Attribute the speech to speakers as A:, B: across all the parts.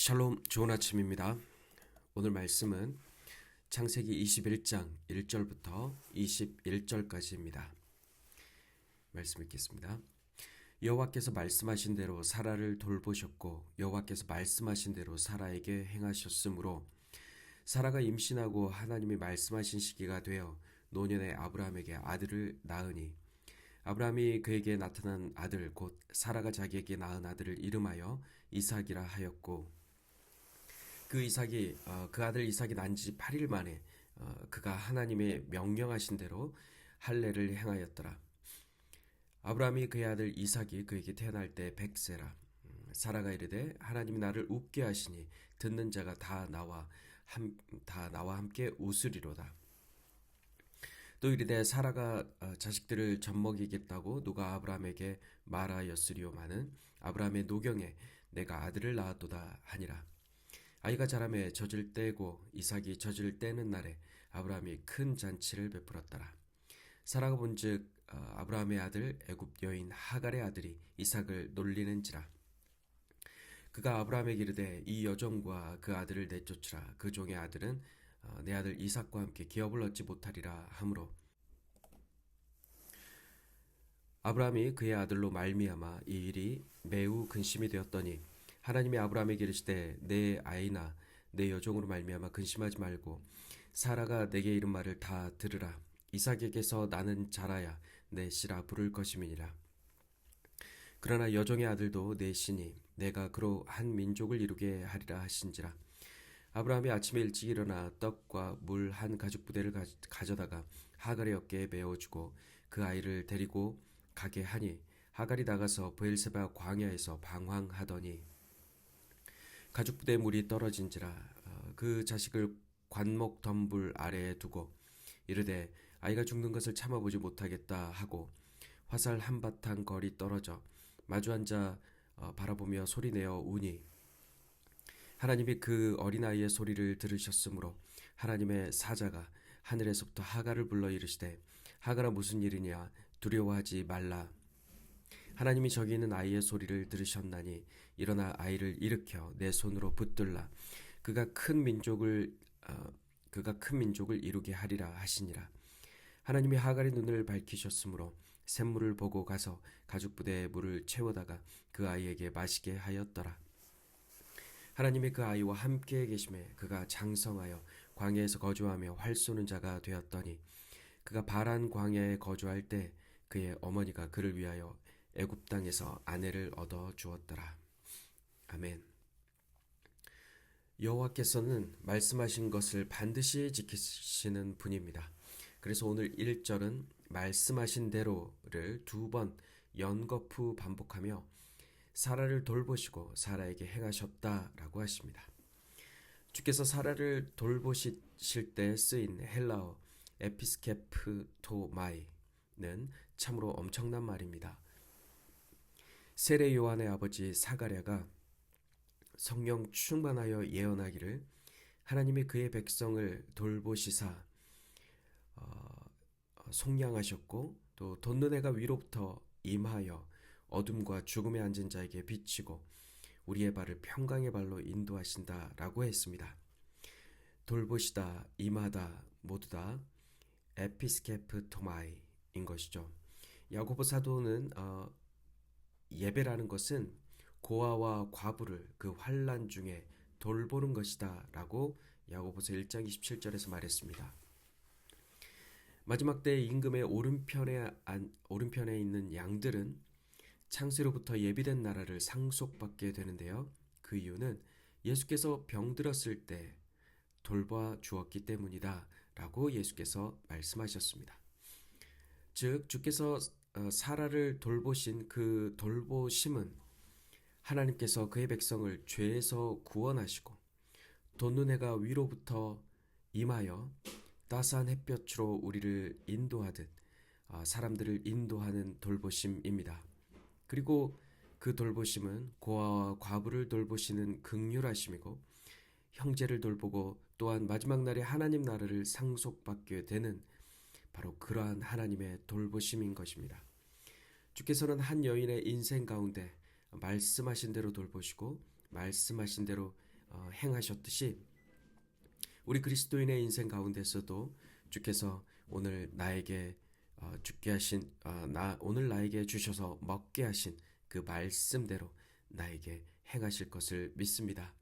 A: 샬롬, 좋은 아침입니다. 오늘 말씀은 창세기 21장 1절부터 21절까지입니다. 말씀 읽겠습니다. 여호와께서 말씀하신 대로 사라를 돌보셨고 여호와께서 말씀하신 대로 사라에게 행하셨으므로 사라가 임신하고 하나님이 말씀하신 시기가 되어 노년의 아브라함에게 아들을 낳으니 아브라함이 그에게 나타난 아들 곧 사라가 자기에게 낳은 아들을 이름하여 이삭이라 하였고 그 아들 이삭이 난 지 8일 만에 그가 하나님의 명령하신 대로 할례를 행하였더라. 아브라함이 그의 아들 이삭이 그에게 태어날 때 100세라. 사라가 이르되 하나님이 나를 웃게 하시니 듣는 자가 다 나와 함께 웃으리로다. 또 이르되 사라가 자식들을 젖먹이겠다고 누가 아브라함에게 말하였으리오마는 아브라함의 노경에 내가 아들을 낳았도다 하니라. 아이가 자라매 젖을 떼고 이삭이 젖을 떼는 날에 아브라함이 큰 잔치를 베풀었더라. 사라가 본즉 아브라함의 아들 애굽 여인 하갈의 아들이 이삭을 놀리는지라. 그가 아브라함에게 이르되 이 여종과 그 아들을 내쫓으라. 그 종의 아들은 내 아들 이삭과 함께 기업을 얻지 못하리라 하므로 아브라함이 그의 아들로 말미암아 이 일이 매우 근심이 되었더니 하나님이 아브라함에게 이르시되 내 아이나 내 여종으로 말미암아 근심하지 말고 사라가 내게 이른 말을 다 들으라. 이삭에게서 나는 자라야 내 씨라 부를 것임이니라. 그러나 여종의 아들도 내 씨니 내가 그로 한 민족을 이루게 하리라 하신지라. 아브라함이 아침에 일찍 일어나 떡과 물 한 가죽부대를 가져다가 하갈의 어깨에 메어주고 그 아이를 데리고 가게 하니 하갈이 나가서 브엘세바 광야에서 방황하더니 가죽부대에 물이 떨어진지라. 그 자식을 관목 덤불 아래에 두고 이르되 아이가 죽는 것을 참아보지 못하겠다 하고 화살 한바탕 거리 떨어져 마주 앉아 바라보며 소리내어 우니 하나님이 그 어린아이의 소리를 들으셨으므로 하나님의 사자가 하늘에서부터 하갈을 불러 이르시되 하갈아 무슨 일이냐 두려워하지 말라. 하나님이 저기 있는 아이의 소리를 들으셨나니 일어나 아이를 일으켜 내 손으로 붙들라. 그가 큰 민족을 이루게 하리라 하시니라. 하나님이 하갈의 눈을 밝히셨으므로 샘물을 보고 가서 가죽부대에 물을 채워다가 그 아이에게 마시게 하였더라. 하나님이 그 아이와 함께 계심에 그가 장성하여 광야에서 거주하며 활 쏘는 자가 되었더니 그가 바란 광야에 거주할 때 그의 어머니가 그를 위하여 애굽 땅에서 아내를 얻어 주었더라. 아멘. 여호와께서는 말씀하신 것을 반드시 지키시는 분입니다. 그래서 오늘 1절은 말씀하신 대로를 2번 연거푸 반복하며 사라를 돌보시고 사라에게 행하셨다라고 하십니다. 주께서 사라를 돌보실 때 쓰인 헬라어 에피스케프토마이는 참으로 엄청난 말입니다. 세례 요한의 아버지 사가랴가 성령 충만하여 예언하기를 하나님이 그의 백성을 돌보시사 속량하셨고 또 돋는 해가 위로부터 임하여 어둠과 죽음에 앉은 자에게 비치고 우리의 발을 평강의 발로 인도하신다라고 했습니다. 돌보시다, 임하다 모두 다 에피스케프토마이인 것이죠. 야고보 사도는 예배라는 것은 고아와 과부를 그 환난 중에 돌보는 것이다 라고 야고보서 1장 27절에서 말했습니다. 마지막 때 임금의 오른편에 있는 양들은 창세로부터 예비된 나라를 상속받게 되는데요. 그 이유는 예수께서 병들었을 때 돌봐 주었기 때문이다 라고 예수께서 말씀하셨습니다. 즉 주께서 사라를 돌보신 그 돌보심은 하나님께서 그의 백성을 죄에서 구원하시고 돋는 해가 위로부터 임하여 따스한 햇볕으로 우리를 인도하듯 사람들을 인도하는 돌보심입니다. 그리고 그 돌보심은 고아와 과부를 돌보시는 긍휼하심이고 형제를 돌보고 또한 마지막 날에 하나님 나라를 상속받게 되는 바로 그러한 하나님의 돌보심인 것입니다. 주께서는 한 여인의 인생 가운데 말씀하신 대로 돌보시고 말씀하신 대로 행하셨듯이 우리 그리스도인의 인생 가운데서도 주께서 오늘 나에게 오늘 나에게 주셔서 먹게 하신 그 말씀대로 나에게 행하실 것을 믿습니다.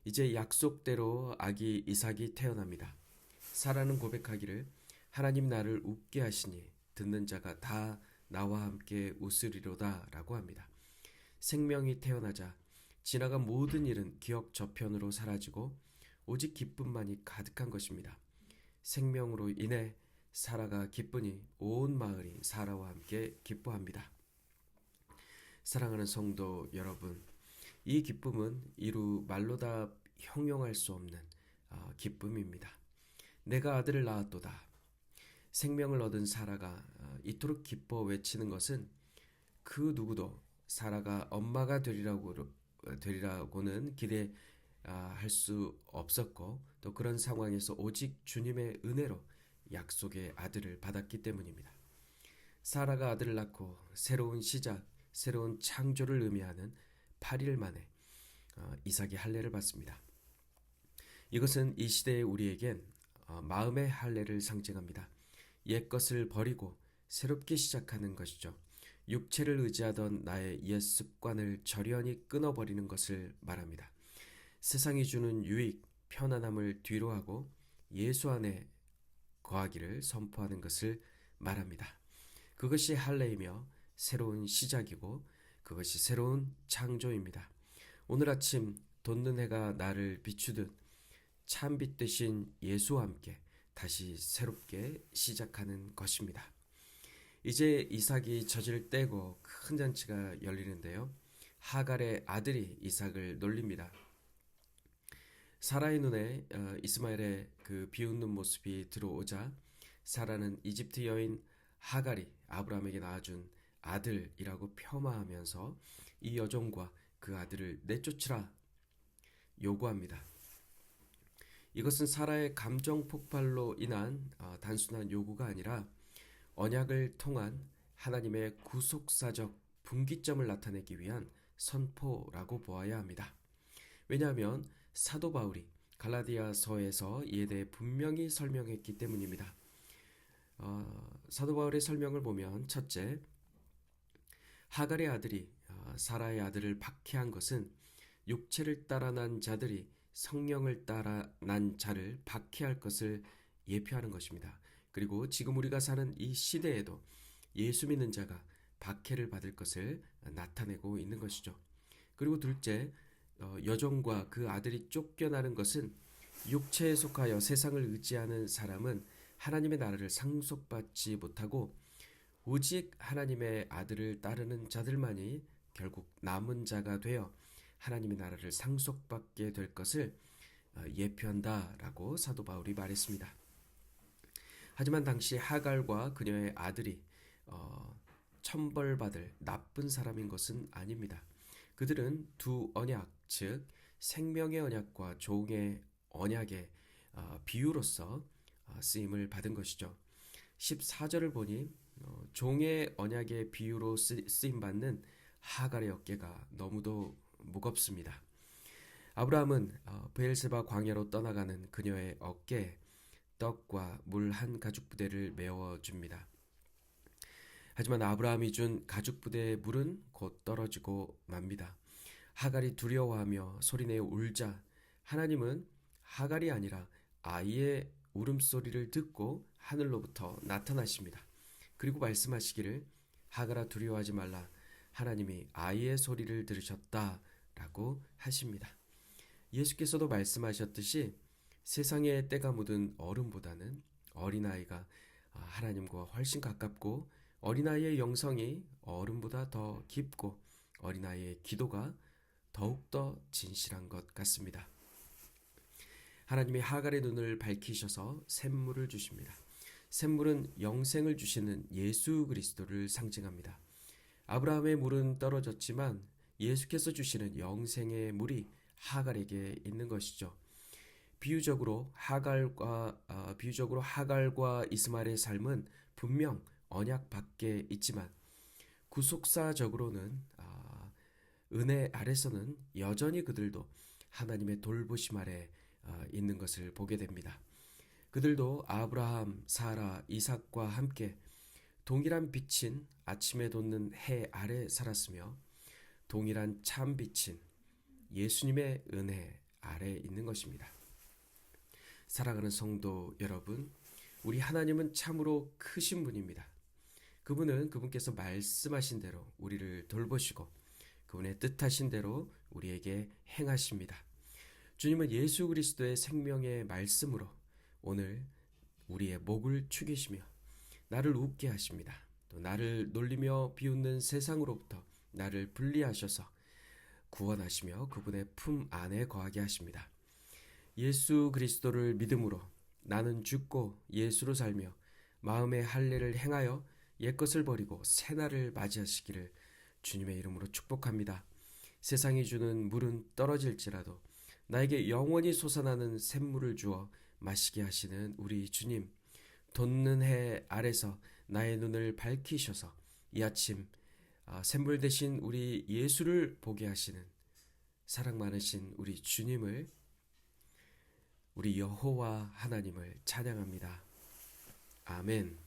A: 이제 약속대로 아기 이삭이 태어납니다. 사라는 고백하기를 하나님 나를 웃게 하시니 듣는 자가 다 나와 함께 웃으리로다 라고 합니다. 생명이 태어나자 지나간 모든 일은 기억 저편으로 사라지고 오직 기쁨만이 가득한 것입니다. 생명으로 인해 사라가 기쁘니 온 마을이 사라와 함께 기뻐합니다. 사랑하는 성도 여러분, 이 기쁨은 이루 말로 다 형용할 수 없는 기쁨입니다. 내가 아들을 낳았도다. 생명을 얻은 사라가 이토록 기뻐 외치는 것은 그 누구도 사라가 엄마가 되리라고는 기대할 수 없었고 또 그런 상황에서 오직 주님의 은혜로 약속의 아들을 받았기 때문입니다. 사라가 아들을 낳고 새로운 시작, 새로운 창조를 의미하는 8일 만에 이삭이 할례를 받습니다. 이것은 이 시대의 우리에겐 마음의 할례를 상징합니다. 옛것을 버리고 새롭게 시작하는 것이죠. 육체를 의지하던 나의 옛 습관을 절연히 끊어버리는 것을 말합니다. 세상이 주는 유익, 편안함을 뒤로하고 예수 안에 거하기를 선포하는 것을 말합니다. 그것이 할례이며 새로운 시작이고 그것이 새로운 창조입니다. 오늘 아침 돋는 해가 나를 비추듯 참빛 되신 예수와 함께 다시 새롭게 시작하는 것입니다. 이제 이삭이 젖을 떼고 큰 잔치가 열리는데요. 하갈의 아들이 이삭을 놀립니다. 사라의 눈에 이스마엘의 그 비웃는 모습이 들어오자 사라는 이집트 여인 하갈이 아브라함에게 낳아준 아들이라고 폄하하면서 이 여종과 그 아들을 내쫓으라 요구합니다. 이것은 사라의 감정 폭발로 인한 단순한 요구가 아니라 언약을 통한 하나님의 구속사적 분기점을 나타내기 위한 선포라고 보아야 합니다. 왜냐하면 사도 바울이 갈라디아서에서 이에 대해 분명히 설명했기 때문입니다. 사도 바울의 설명을 보면 첫째, 하갈의 아들이 사라의 아들을 박해한 것은 육체를 따라 난 자들이 성령을 따라 난 자를 박해할 것을 예표하는 것입니다. 그리고 지금 우리가 사는 이 시대에도 예수 믿는 자가 박해를 받을 것을 나타내고 있는 것이죠. 그리고 둘째, 여종과 그 아들이 쫓겨나는 것은 육체에 속하여 세상을 의지하는 사람은 하나님의 나라를 상속받지 못하고 오직 하나님의 아들을 따르는 자들만이 결국 남은 자가 되어 하나님의 나라를 상속받게 될 것을 예표한다라고 사도 바울이 말했습니다. 하지만 당시 하갈과 그녀의 아들이 천벌받을 나쁜 사람인 것은 아닙니다. 그들은 두 언약, 즉 생명의 언약과 종의 언약의 비유로서 쓰임을 받은 것이죠. 14절을 보니 종의 언약의 비유로 쓰임받는 하갈의 어깨가 너무도 무겁습니다. 아브라함은 브엘세바 광야로 떠나가는 그녀의 어깨에 떡과 물 한 가죽 부대를 메워줍니다. 하지만 아브라함이 준 가죽 부대의 물은 곧 떨어지고 맙니다. 하갈이 두려워하며 소리내어 울자 하나님은 하갈이 아니라 아이의 울음소리를 듣고 하늘로부터 나타나십니다. 그리고 말씀하시기를 하갈아 두려워하지 말라. 하나님이 아이의 소리를 들으셨다라고 하십니다. 예수께서도 말씀하셨듯이 세상에 때가 묻은 어른보다는 어린아이가 하나님과 훨씬 가깝고 어린아이의 영성이 어른보다 더 깊고 어린아이의 기도가 더욱더 진실한 것 같습니다. 하나님이 하갈의 눈을 밝히셔서 샘물을 주십니다. 샘물은 영생을 주시는 예수 그리스도를 상징합니다. 아브라함의 물은 떨어졌지만 예수께서 주시는 영생의 물이 하갈에게 있는 것이죠. 비유적으로 하갈과 이스마엘의 삶은 분명 언약 밖에 있지만 구속사적으로는 은혜 아래서는 여전히 그들도 하나님의 돌보심 아래 있는 것을 보게 됩니다. 그들도 아브라함, 사라, 이삭과 함께 동일한 빛인 아침에 돋는 해 아래 살았으며 동일한 참 빛인 예수님의 은혜 아래 있는 것입니다. 사랑하는 성도 여러분, 우리 하나님은 참으로 크신 분입니다. 그분께서 말씀하신 대로 우리를 돌보시고 그분의 뜻하신 대로 우리에게 행하십니다. 주님은 예수 그리스도의 생명의 말씀으로 오늘 우리의 목을 축이시며 나를 웃게 하십니다. 또 나를 놀리며 비웃는 세상으로부터 나를 분리하셔서 구원하시며 그분의 품 안에 거하게 하십니다. 예수 그리스도를 믿음으로 나는 죽고 예수로 살며 마음의 할례를 행하여 옛것을 버리고 새날을 맞이하시기를 주님의 이름으로 축복합니다. 세상이 주는 물은 떨어질지라도 나에게 영원히 솟아나는 샘물을 주어 마시게 하시는 우리 주님, 돋는 해 아래서 나의 눈을 밝히셔서 이 아침 샘물 대신 우리 예수를 보게 하시는 사랑 많으신 우리 주님을, 우리 여호와 하나님을 찬양합니다. 아멘.